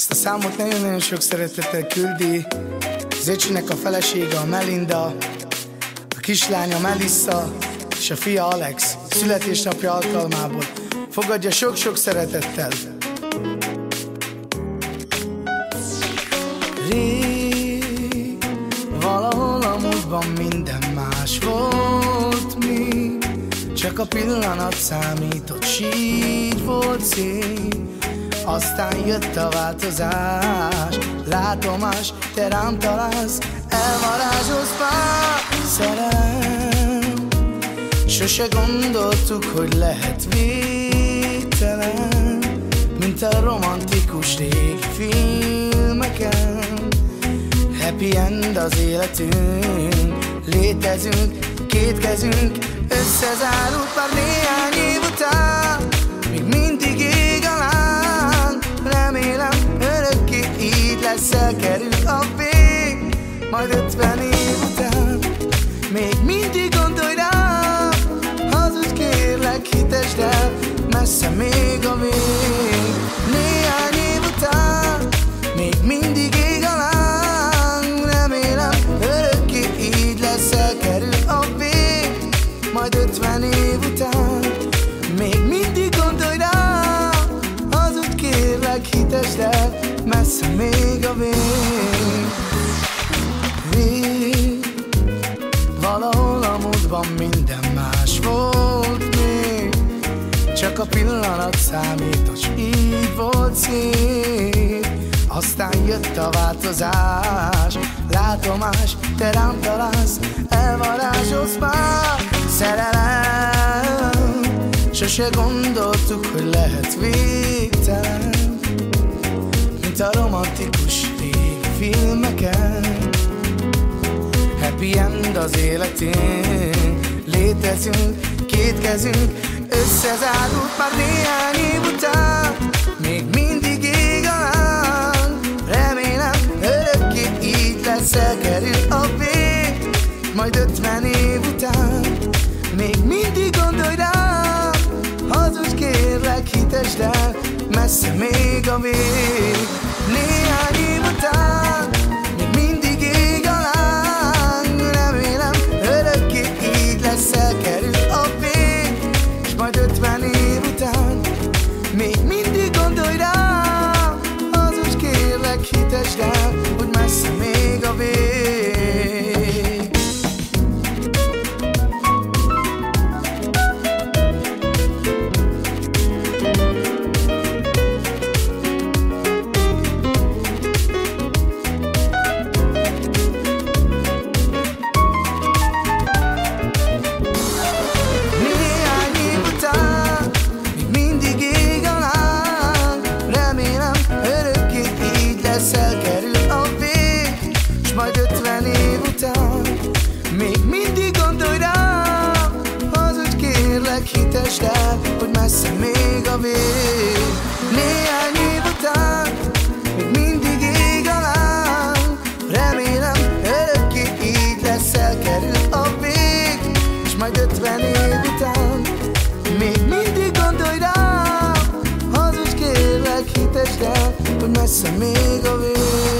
Ezt a számot nagyon-nagyon sok szeretettel küldi Zöcsinek a felesége, a Melinda, a kislánya Melissa és a fia Alex születésnapja alkalmából. Fogadja sok-sok szeretettel. Rég, valahol a múltban minden más volt, mi csak a pillanat számított, s így volt szép. Aztán jött a változás, látomás, te rám találsz, elvarázsolsz már szerelem. Sose gondoltuk, hogy lehet végtelen, mint a romantikus régi filmeken. Happy end az életünk, létezünk, két kezünk összezárult már néhány év után. Még mindig ég a láng, remélem örökké így lesz, elkerül a vég. Majd 50 év után még mindig gondolj rám, hazudj kérlek, hitesd el, messze még a vég. Néhány év után még mindig ég a láng, remélem örökké így lesz, elkerül a vég. Majd 50 év után még mindig gondolj rám, hazudj kérlek, hitesd el, messze még a vég. Vég, valahol a múltban minden más volt még, csak a pillanat számított, s így volt szép. Aztán jött a változás, látomás, te rám találsz, elvarázsolsz már szerelem. Sose gondoltuk, hogy lehet végtelen, mint a romantikus régi filmeken. Happy end az életünk, létezünk, két kezünk összezárult már néhány év után. Még mindig ég a láng, remélem örökké így lesz, elkerül a vég. Majd 50 év után még mindig gondolj rám, hazudj kérlek, hitesd el, messze még a vég. Néhány év után még mindig ég a láng, remélem örökké így lesz, elkerül a vég. És majd 50 év után még mindig gondolj rám, hazudj kérlek, hitesd el, hogy messze még a vég. Elkerül a vég, s majd 50 év után még mindig gondolj rám, hazudj kérlek, hitesd el, hogy messze még a vég. Néhány év után még mindig ég a láng, remélem örökké így lesz, elkerül a vég. És majd 50 év után még mindig gondolj rám, hazudj kérlek, hitesd el, hogy messze még a vég.